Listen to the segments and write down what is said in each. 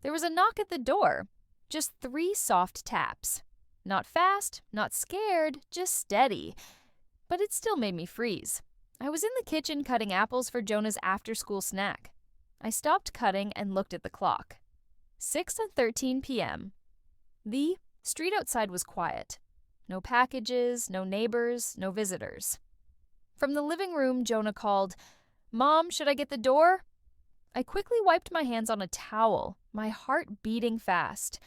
there was a knock at the door. Just 3 soft taps. Not fast, not scared, just steady. But it still made me freeze. I was in the kitchen cutting apples for Jonah's after-school snack. I stopped cutting and looked at the clock. 6:13 p.m. The street outside was quiet. No packages, no neighbors, no visitors. From the living room, Jonah called, "Mom, should I get the door?" I quickly wiped my hands on a towel, my heart beating fast.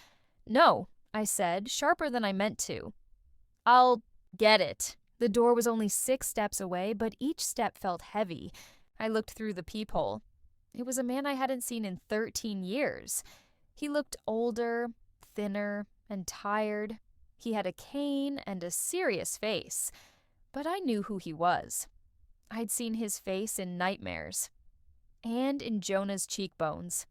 "No," I said, sharper than I meant to. "I'll get it." The door was only 6 steps away, but each step felt heavy. I looked through the peephole. It was a man I hadn't seen in 13 years. He looked older, thinner, and tired. He had a cane and a serious face, but I knew who he was. I'd seen his face in nightmares, and in Jonah's cheekbones.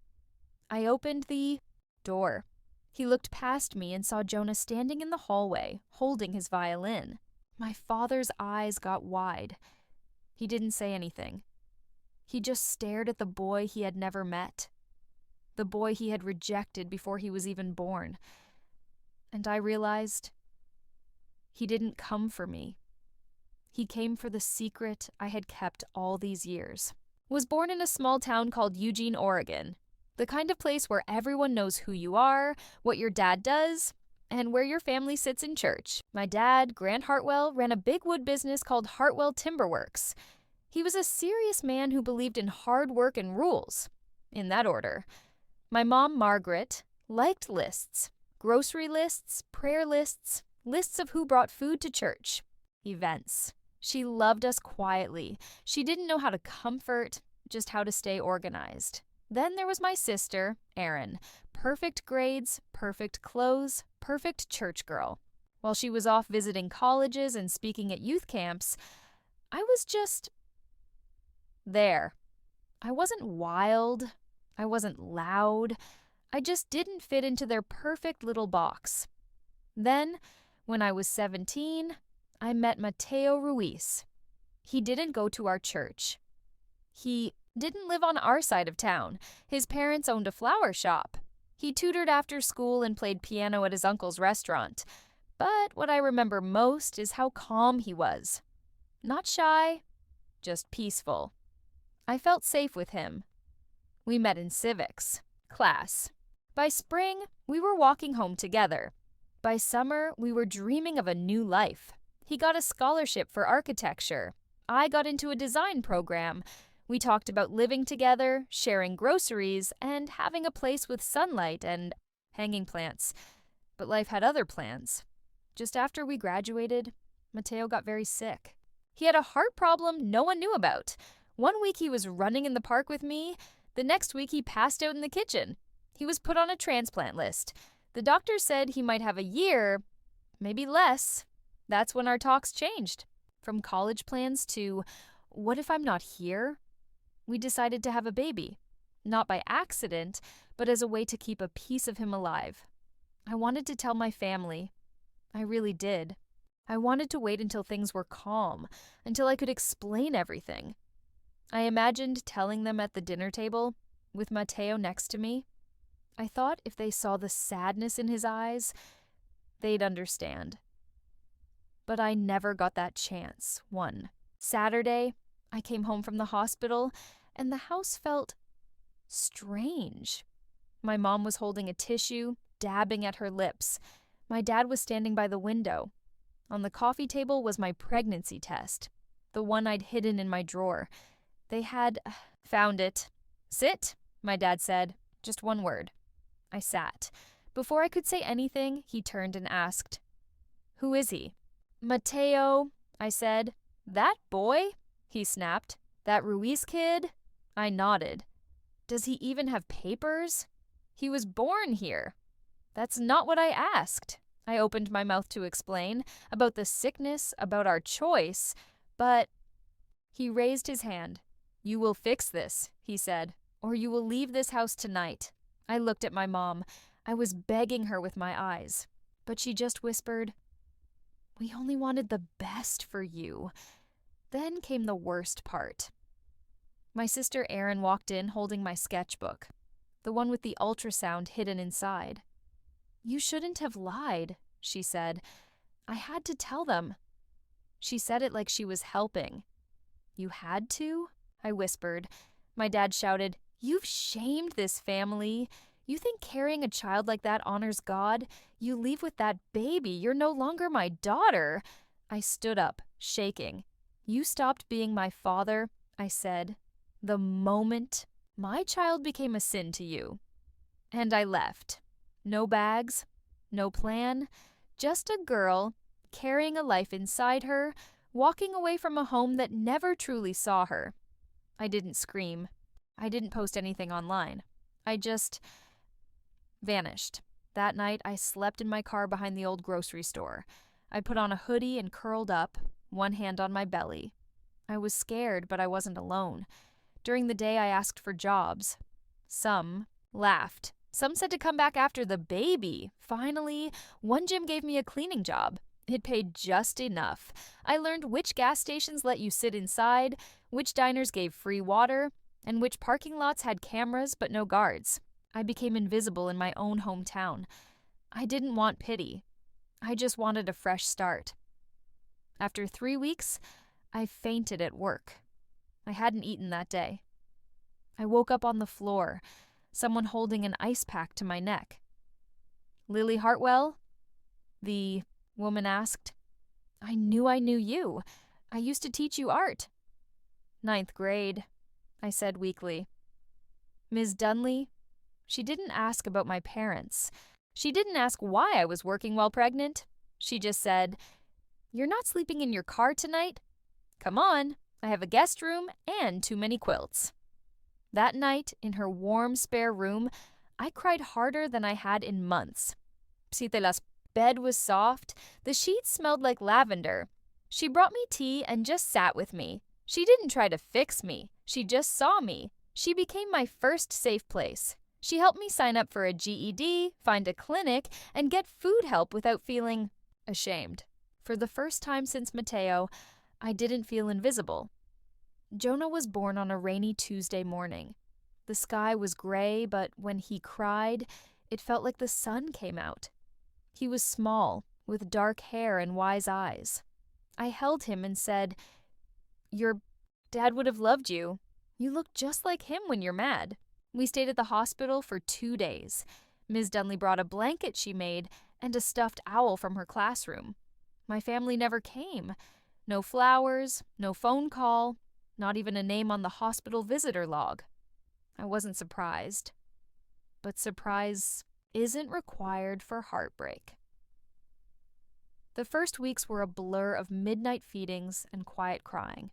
I opened the door. He looked past me and saw Jonah standing in the hallway, holding his violin. My father's eyes got wide. He didn't say anything. He just stared at the boy he had never met. The boy he had rejected before he was even born. And I realized he didn't come for me. He came for the secret I had kept all these years. Was born in a small town called Eugene, Oregon. The kind of place where everyone knows who you are, what your dad does, and where your family sits in church. My dad, Grant Hartwell, ran a big wood business called Hartwell Timberworks. He was a serious man who believed in hard work and rules, in that order. My mom, Margaret, liked lists. Grocery lists, prayer lists, lists of who brought food to church, events. She loved us quietly. She didn't know how to comfort, just how to stay organized. Then there was my sister, Erin. Perfect grades, perfect clothes, perfect church girl. While she was off visiting colleges and speaking at youth camps, I was just there. I wasn't wild. I wasn't loud. I just didn't fit into their perfect little box. Then, when I was 17, I met Mateo Ruiz. He didn't go to our church. He didn't live on our side of town. His parents owned a flower shop. He tutored after school and played piano at his uncle's restaurant. But what I remember most is how calm he was. Not shy, just peaceful. I felt safe with him. We met in civics class. By spring, we were walking home together. By summer, we were dreaming of a new life. He got a scholarship for architecture. I got into a design program. We talked about living together, sharing groceries, and having a place with sunlight and hanging plants. But life had other plans. Just after we graduated, Mateo got very sick. He had a heart problem no one knew about. One week he was running in the park with me. The next week he passed out in the kitchen. He was put on a transplant list. The doctor said he might have a year, maybe less. That's when our talks changed. From college plans to, what if I'm not here? We decided to have a baby. Not by accident, but as a way to keep a piece of him alive. I wanted to tell my family. I really did. I wanted to wait until things were calm, until I could explain everything. I imagined telling them at the dinner table, with Mateo next to me. I thought if they saw the sadness in his eyes, they'd understand. But I never got that chance. One Saturday, I came home from the hospital, and the house felt strange. My mom was holding a tissue, dabbing at her lips. My dad was standing by the window. On the coffee table was my pregnancy test, the one I'd hidden in my drawer. They had found it. "Sit," my dad said. Just one word. I sat. Before I could say anything, he turned and asked, "Who is he?" "Mateo," I said. "That boy?" he snapped. "That Ruiz kid?" I nodded. "Does he even have papers?" "He was born here." "That's not what I asked." I opened my mouth to explain about the sickness, about our choice, but he raised his hand. "You will fix this," he said, "or you will leave this house tonight." I looked at my mom. I was begging her with my eyes, but she just whispered, "We only wanted the best for you." Then came the worst part. My sister Erin walked in holding my sketchbook. the one with the ultrasound hidden inside. "You shouldn't have lied," she said. "I had to tell them." She said it like she was helping. "You had to?" I whispered. My dad shouted, "You've shamed this family. You think carrying a child like that honors God? You leave with that baby. You're no longer my daughter." I stood up, shaking. "You stopped being my father," I said, "the moment my child became a sin to you." And I left. No bags, no plan, just a girl carrying a life inside her, walking away from a home that never truly saw her. I didn't scream. I didn't post anything online. I just vanished. That night, I slept in my car behind the old grocery store. I put on a hoodie and curled up, one hand on my belly. I was scared, but I wasn't alone. During the day, I asked for jobs. Some laughed. Some said to come back after the baby. Finally, one gym gave me a cleaning job. It paid just enough. I learned which gas stations let you sit inside, which diners gave free water, and which parking lots had cameras but no guards. I became invisible in my own hometown. I didn't want pity. I just wanted a fresh start. After 3 weeks, I fainted at work. I hadn't eaten that day. I woke up on the floor, someone holding an ice pack to my neck. "Lily Hartwell?" the woman asked. I knew you. I used to teach you art." "Ninth grade," I said weakly. "Ms. Dunley?" She didn't ask about my parents. She didn't ask why I was working while pregnant. She just said, "You're not sleeping in your car tonight? Come on, I have a guest room and too many quilts." That night, in her warm, spare room, I cried harder than I had in months. Psitela's bed was soft. The sheets smelled like lavender. She brought me tea and just sat with me. She didn't try to fix me. She just saw me. She became my first safe place. She helped me sign up for a GED, find a clinic, and get food help without feeling ashamed. For the first time since Mateo, I didn't feel invisible. Jonah was born on a rainy Tuesday morning. The sky was gray, but when he cried, it felt like the sun came out. He was small, with dark hair and wise eyes. I held him and said, "Your dad would have loved you. You look just like him when you're mad." We stayed at the hospital for 2 days. Ms. Dunley brought a blanket she made and a stuffed owl from her classroom. My family never came. No flowers, no phone call, not even a name on the hospital visitor log. I wasn't surprised. But surprise isn't required for heartbreak. The first weeks were a blur of midnight feedings and quiet crying.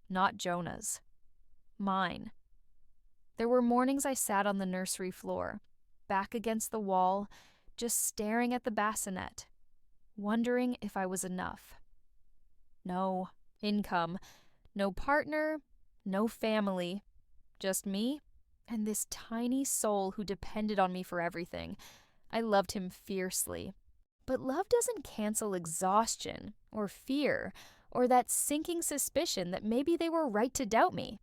Not Jonah's. Mine. There were mornings I sat on the nursery floor, back against the wall, just staring at the bassinet, wondering if I was enough. No income, no partner, no family, just me and this tiny soul who depended on me for everything. I loved him fiercely. But love doesn't cancel exhaustion or fear or that sinking suspicion that maybe they were right to doubt me.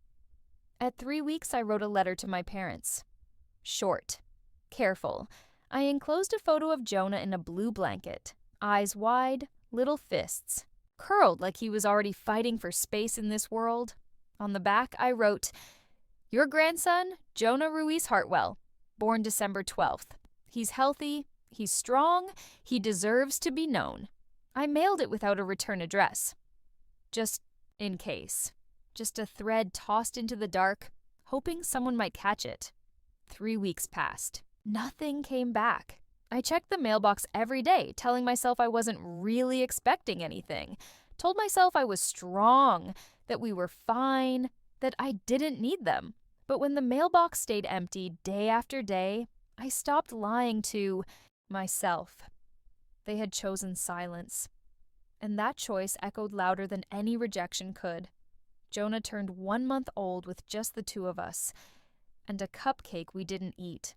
At 3 weeks, I wrote a letter to my parents. Short, careful. I enclosed a photo of Jonah in a blue blanket, eyes wide, little fists, curled like he was already fighting for space in this world. On the back, I wrote, "Your grandson, Jonah Ruiz Hartwell, born December 12th. He's healthy, he's strong, he deserves to be known." I mailed it without a return address. Just in case. Just a thread tossed into the dark, hoping someone might catch it. 3 weeks passed. Nothing came back. I checked the mailbox every day, telling myself I wasn't really expecting anything. Told myself I was strong, that we were fine, that I didn't need them. But when the mailbox stayed empty day after day, I stopped lying to myself. They had chosen silence. And that choice echoed louder than any rejection could. Jonah turned 1 month old with just the 2 of us, and a cupcake we didn't eat.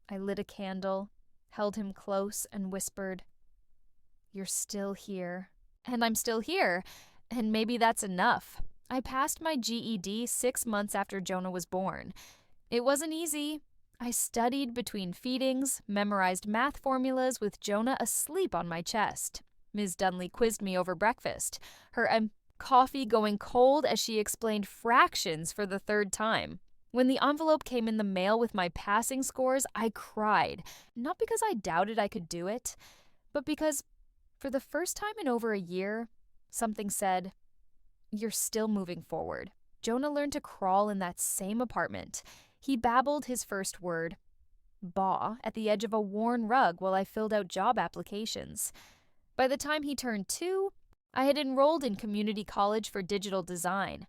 I lit a candle, held him close, and whispered, "You're still here." And I'm still here, and maybe that's enough. I passed my GED 6 months after Jonah was born. It wasn't easy. I studied between feedings, memorized math formulas with Jonah asleep on my chest. Ms. Dunley quizzed me over breakfast, her coffee going cold as she explained fractions for the third time. When the envelope came in the mail with my passing scores, I cried, not because I doubted I could do it, but because, for the first time in over a year, something said, "You're still moving forward." Jonah learned to crawl in that same apartment. He babbled his first word, "baw," at the edge of a worn rug while I filled out job applications. By the time he turned 2, I had enrolled in community college for digital design.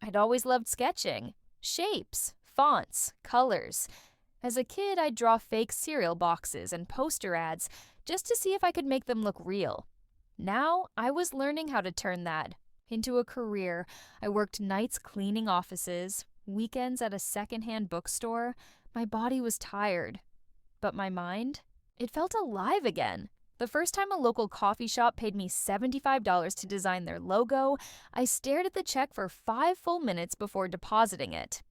I'd always loved sketching, shapes, fonts, colors. As a kid, I'd draw fake cereal boxes and poster ads just to see if I could make them look real. Now, I was learning how to turn that into a career. I worked nights cleaning offices, weekends at a secondhand bookstore. My body was tired, but my mind, it felt alive again. The first time a local coffee shop paid me $75 to design their logo, I stared at the check for 5 full minutes before depositing it.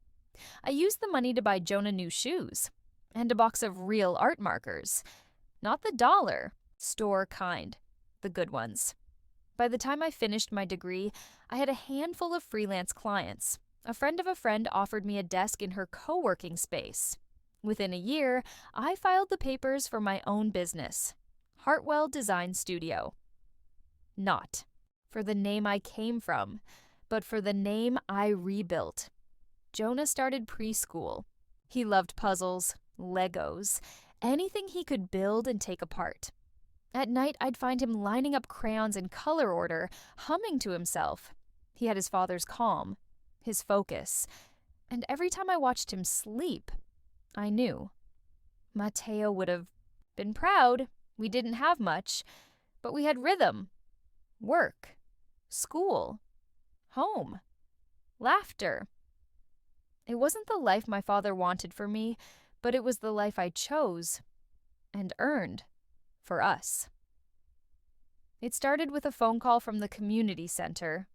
I used the money to buy Jonah new shoes and a box of real art markers. Not the dollar store kind, the good ones. By the time I finished my degree, I had a handful of freelance clients. A friend of a friend offered me a desk in her co-working space. Within a year, I filed the papers for my own business, Hartwell Design Studio. Not for the name I came from, but for the name I rebuilt. Jonah started preschool. He loved puzzles, Legos, anything he could build and take apart. At night, I'd find him lining up crayons in color order, humming to himself. He had his father's calm, his focus, and every time I watched him sleep, I knew. Mateo would have been proud. We didn't have much, but we had rhythm, work, school, home, laughter. It wasn't the life my father wanted for me, but it was the life I chose and earned for us. It started with a phone call from the community center.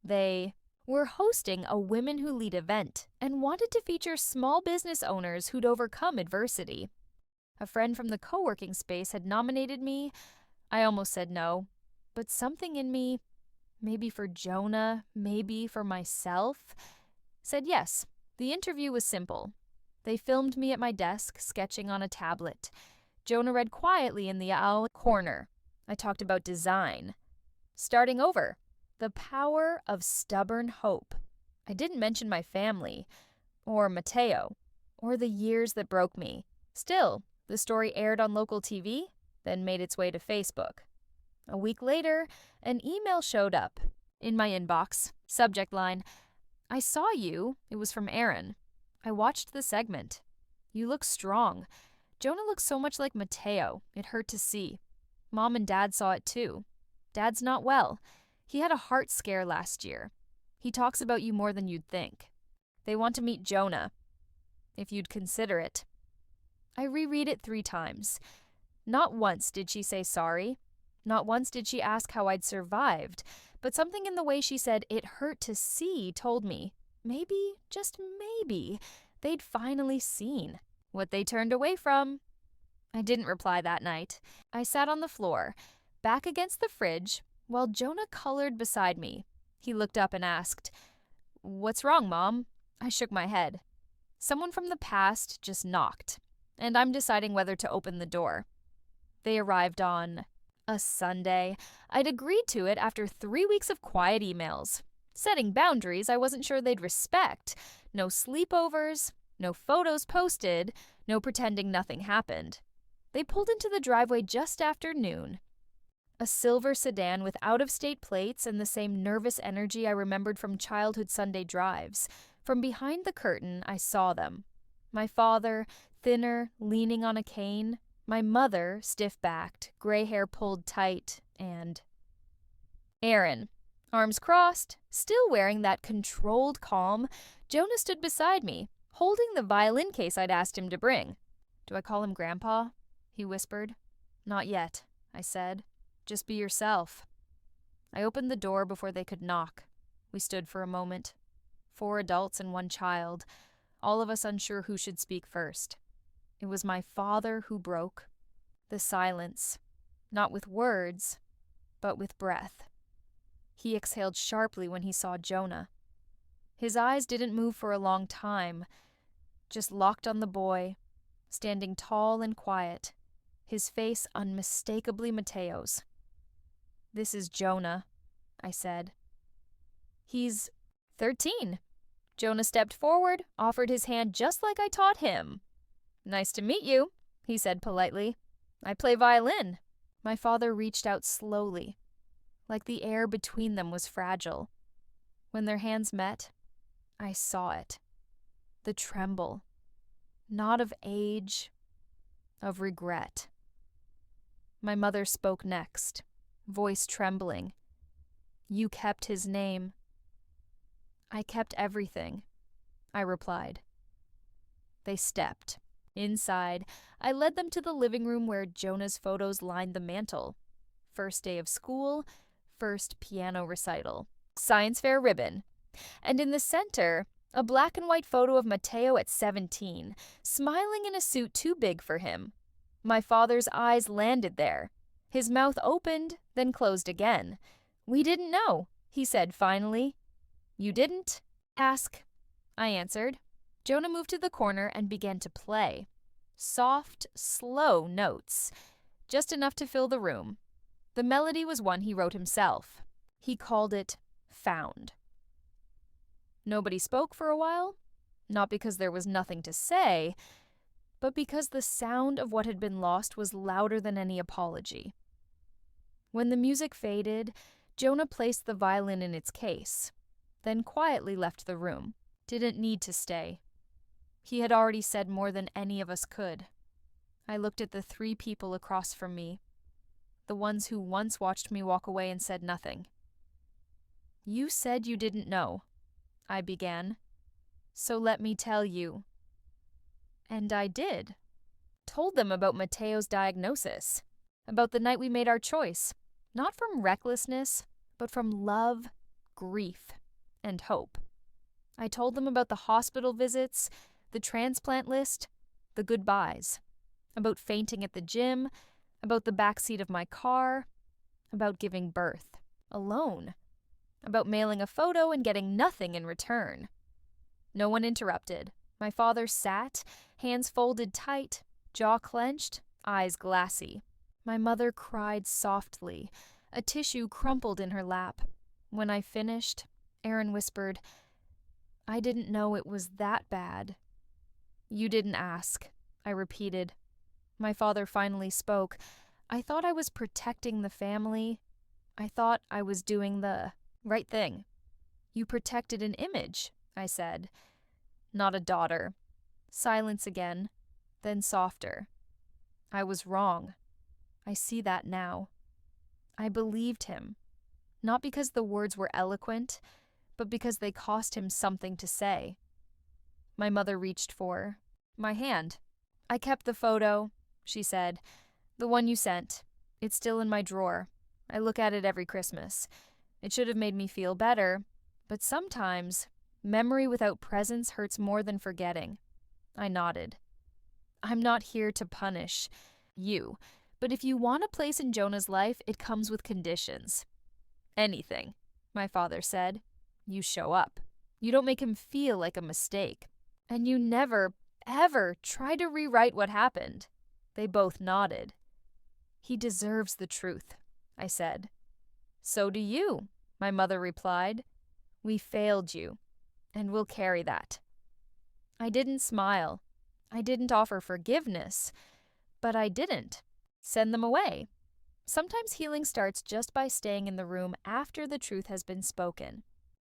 They were hosting a Women Who Lead event and wanted to feature small business owners who'd overcome adversity. A friend from the co-working space had nominated me. I almost said no, but something in me, maybe for Jonah, maybe for myself, said yes. The interview was simple. They filmed me at my desk, sketching on a tablet. Jonah read quietly in the corner. I talked about design. Starting over. The power of stubborn hope. I didn't mention my family, or Mateo, or the years that broke me. Still, the story aired on local TV, then made its way to Facebook. A week later, an email showed up in my inbox. Subject line, "I saw you." It was from Aaron. I watched the segment. "You look strong." Jonah looks so much like Mateo. It hurt to see. Mom and Dad saw it too. Dad's not well. He had a heart scare last year. He talks about you more than you'd think. They want to meet Jonah, if you'd consider it. I reread it 3 times. Not once did she say sorry. Not once did she ask how I'd survived. But something in the way she said it hurt to see told me, maybe, just maybe, they'd finally seen what they turned away from. I didn't reply that night. I sat on the floor, back against the fridge, while Jonah colored beside me. He looked up and asked, "What's wrong, Mom?" I shook my head. Someone from the past just knocked, and I'm deciding whether to open the door. They arrived on a Sunday. I'd agreed to it after 3 weeks of quiet emails. Setting boundaries I wasn't sure they'd respect. No sleepovers, no photos posted, no pretending nothing happened. They pulled into the driveway just after noon. A silver sedan with out-of-state plates and the same nervous energy I remembered from childhood Sunday drives. From behind the curtain, I saw them. My father, thinner, leaning on a cane. My mother, stiff-backed, gray hair pulled tight, and Aaron, arms crossed, still wearing that controlled calm. Jonah stood beside me, holding the violin case I'd asked him to bring. "Do I call him Grandpa?" he whispered. "Not yet," I said. "Just be yourself." I opened the door before they could knock. We stood for a moment. 4 adults and 1 child, all of us unsure who should speak first. It was my father who broke. The silence, not with words, but with breath. He exhaled sharply when he saw Jonah. His eyes didn't move for a long time, just locked on the boy, standing tall and quiet, his face unmistakably Mateo's. "This is Jonah," I said. "He's 13. Jonah stepped forward, offered his hand just like I taught him. "Nice to meet you," he said politely. "I play violin." My father reached out slowly, like the air between them was fragile. When their hands met, I saw it. The tremble. Not of age, of regret. My mother spoke next, voice trembling. "You kept his name." "I kept everything," I replied. They stepped. Inside, I led them to the living room where Jonah's photos lined the mantel. First day of school, first piano recital, science fair ribbon. And in the center, a black and white photo of Mateo at 17, smiling in a suit too big for him. My father's eyes landed there. His mouth opened, then closed again. "We didn't know," he said finally. "You didn't? Ask," I answered. Jonah moved to the corner and began to play. Soft, slow notes, just enough to fill the room. The melody was one he wrote himself. He called it Found. Nobody spoke for a while, not because there was nothing to say, but because the sound of what had been lost was louder than any apology. When the music faded, Jonah placed the violin in its case, then quietly left the room. Didn't need to stay. He had already said more than any of us could. I looked at the 3 people across from me, the ones who once watched me walk away and said nothing. "You said you didn't know," I began. "So let me tell you." And I did. Told them about Mateo's diagnosis, about the night we made our choice, not from recklessness, but from love, grief, and hope. I told them about the hospital visits, the transplant list, the goodbyes, about fainting at the gym, about the backseat of my car, about giving birth, alone, about mailing a photo and getting nothing in return. No one interrupted. My father sat, hands folded tight, jaw clenched, eyes glassy. My mother cried softly, a tissue crumpled in her lap. When I finished, Aaron whispered, "I didn't know it was that bad." "You didn't ask," I repeated. My father finally spoke. "I thought I was protecting the family. I thought I was doing the right thing." "You protected an image," I said. "Not a daughter." Silence again, then softer. "I was wrong. I see that now." I believed him, not because the words were eloquent, but because they cost him something to say. My mother reached for my hand. "I kept the photo," she said. "The one you sent. It's still in my drawer. I look at it every Christmas. It should have made me feel better, but sometimes memory without presence hurts more than forgetting." I nodded. "I'm not here to punish you, but if you want a place in Jonah's life, it comes with conditions." "Anything," my father said. "You show up. You don't make him feel like a mistake. And you never, ever try to rewrite what happened." They both nodded. "He deserves the truth," I said. "So do you," my mother replied. "We failed you, and we'll carry that." I didn't smile. I didn't offer forgiveness. But I didn't send them away. Sometimes healing starts just by staying in the room after the truth has been spoken.